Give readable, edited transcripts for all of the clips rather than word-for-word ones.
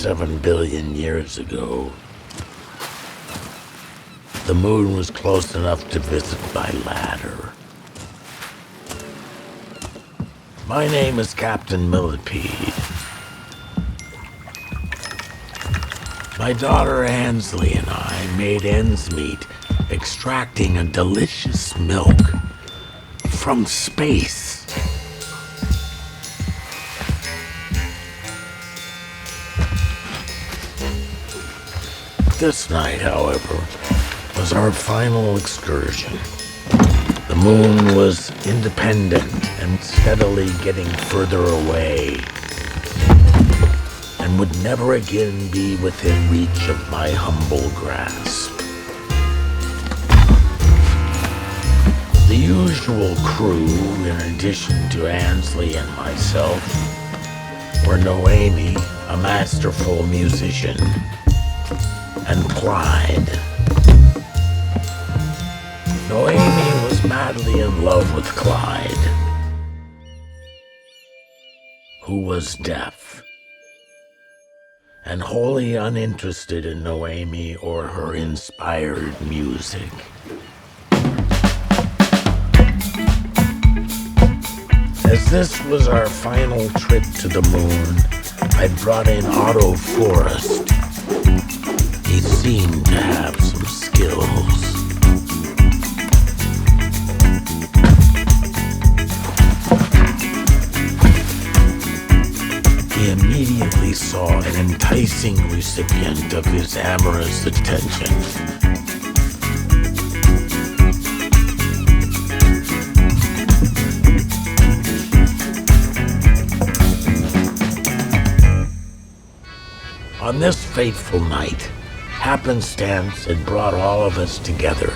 7 billion years ago, the moon was close enough to visit by ladder. My name is Captain Millipede. My daughter Ansley and I made ends meet extracting a delicious milk from space. This night, however, was our final excursion. The moon was independent and steadily getting further away, and would never again be within reach of my humble grasp. The usual crew, in addition to Ansley and myself, were Noemi, a masterful musician, and Clyde. Noemi was madly in love with Clyde, who was deaf, and wholly uninterested in Noemi or her inspired music. As this was our final trip to the moon, I brought in Otto Forrest. He seemed to have some skills. He immediately saw an enticing recipient of his amorous attention. On this fateful night, happenstance had brought all of us together,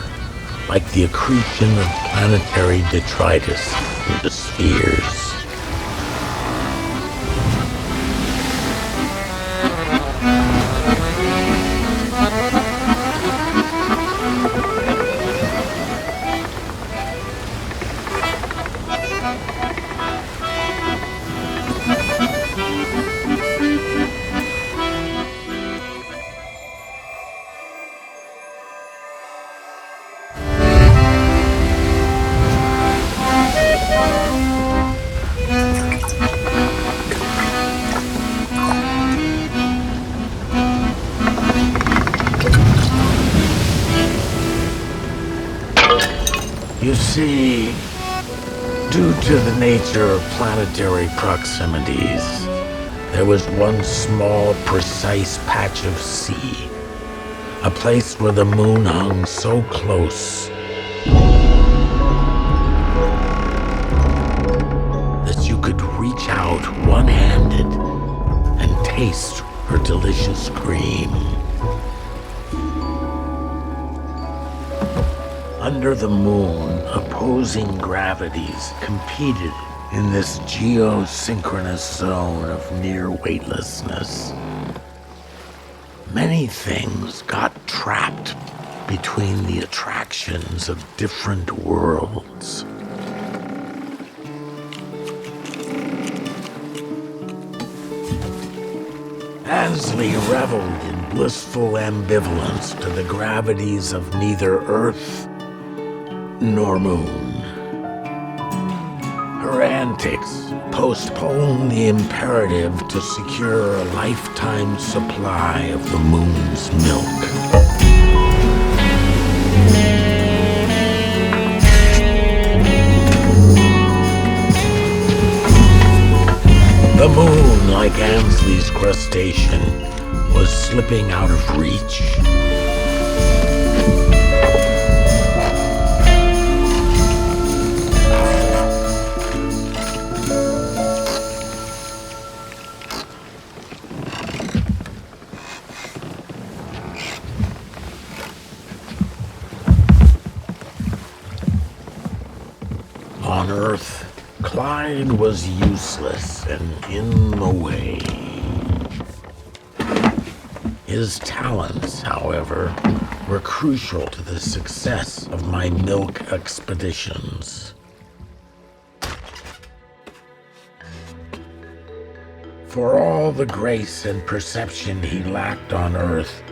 like the accretion of planetary detritus into spheres. You see, due to the nature of planetary proximities, there was one small, precise patch of sea, a place where the moon hung so close that you could reach out one-handed and taste her delicious cream. Under the moon, opposing gravities competed in this geosynchronous zone of near weightlessness. Many things got trapped between the attractions of different worlds. Ansley reveled in blissful ambivalence to the gravities of neither Earth nor moon. Her antics postponed the imperative to secure a lifetime supply of the moon's milk. The moon, like Ansley's crustacean, was slipping out of reach. On Earth, Clyde was useless and in the way. His talents, however, were crucial to the success of my milk expeditions. For all the grace and perception he lacked on Earth,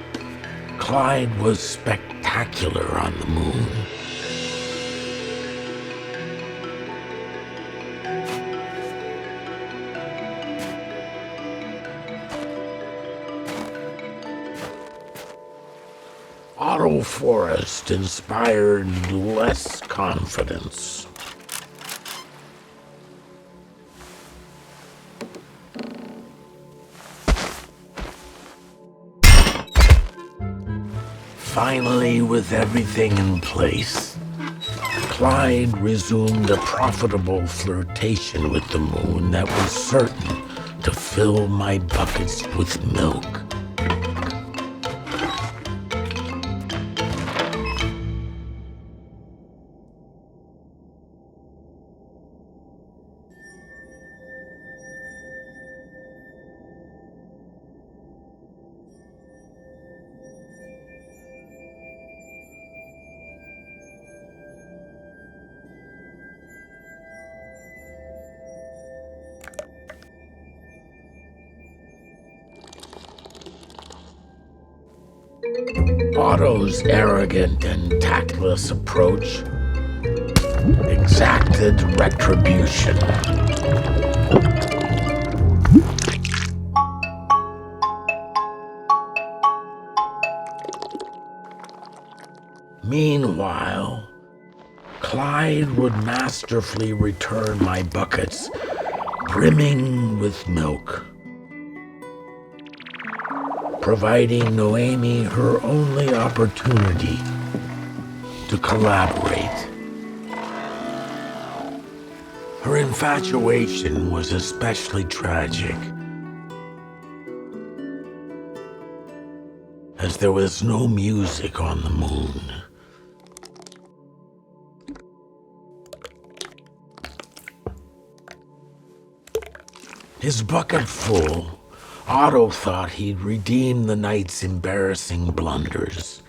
Clyde was spectacular on the moon. Otto Forrest inspired less confidence. Finally, with everything in place, Clyde resumed a profitable flirtation with the moon that was certain to fill my buckets with milk. Otto's arrogant and tactless approach exacted retribution. Meanwhile, Clyde would masterfully return my buckets, brimming with milk, providing Noemi her only opportunity to collaborate. Her infatuation was especially tragic, as there was no music on the moon. His bucket full, Otto thought he'd redeem the night's embarrassing blunders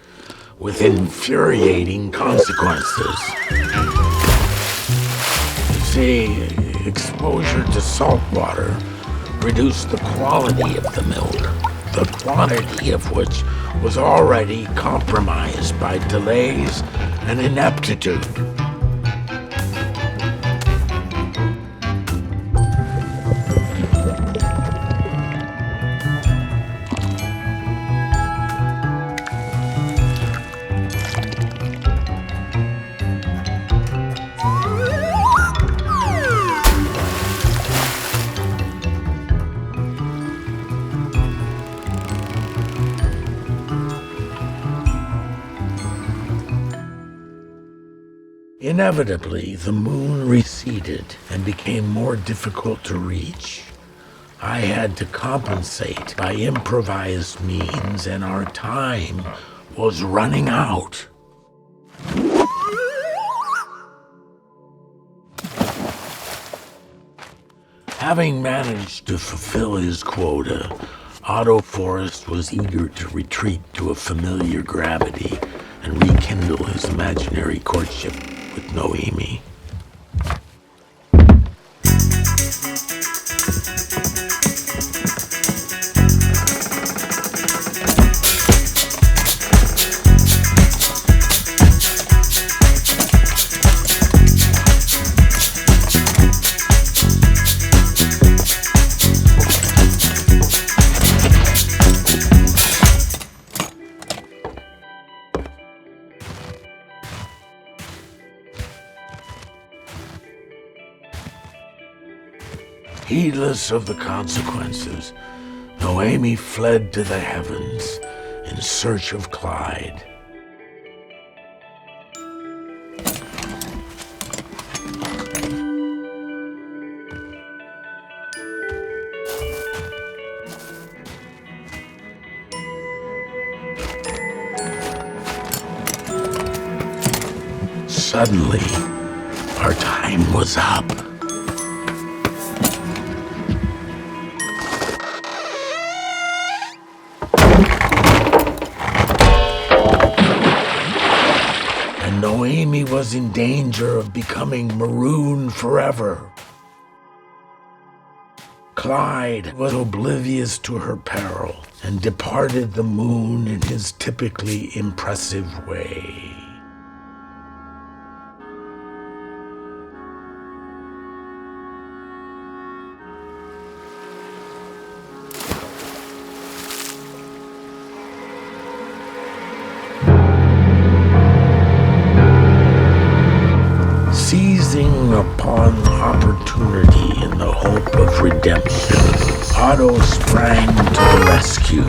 with infuriating consequences. You see, exposure to salt water reduced the quality of the milk, the quantity of which was already compromised by delays and ineptitude. Inevitably, the moon receded and became more difficult to reach. I had to compensate by improvised means, and our time was running out. Having managed to fulfill his quota, Otto Forrest was eager to retreat to a familiar gravity and rekindle his imaginary courtship with Noemi. Heedless of the consequences, Noemi fled to the heavens in search of Clyde. Suddenly, our time was up. Noemi was in danger of becoming marooned forever. Clyde was oblivious to her peril and departed the moon in his typically impressive way. Seizing upon opportunity in the hope of redemption, Otto sprang to the rescue.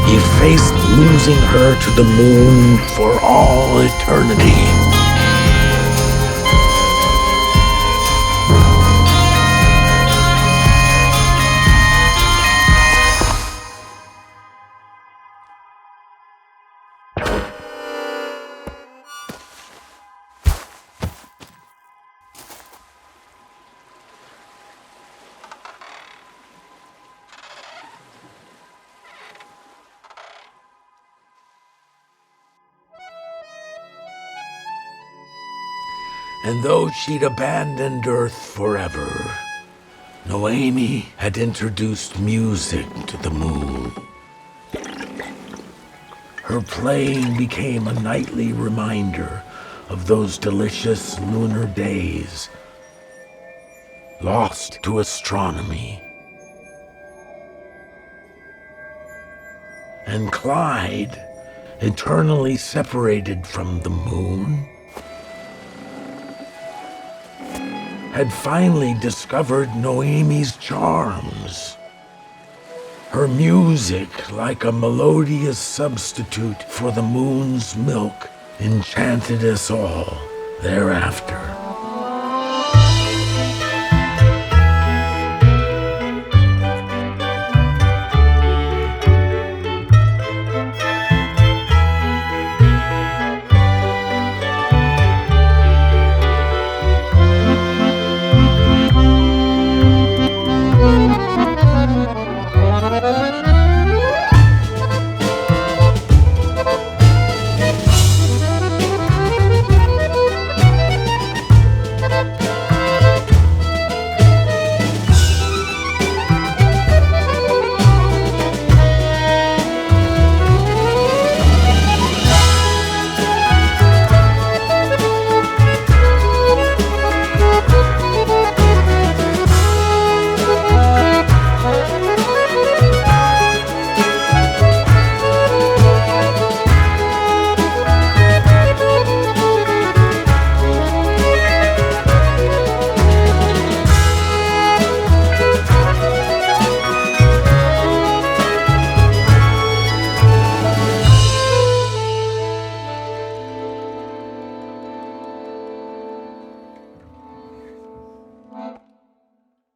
He faced losing her to the moon for all eternity. And though she'd abandoned Earth forever, Noemi had introduced music to the moon. Her playing became a nightly reminder of those delicious lunar days, lost to astronomy. And Clyde, eternally separated from the moon, had finally discovered Noemi's charms. Her music, like a melodious substitute for the moon's milk, enchanted us all thereafter.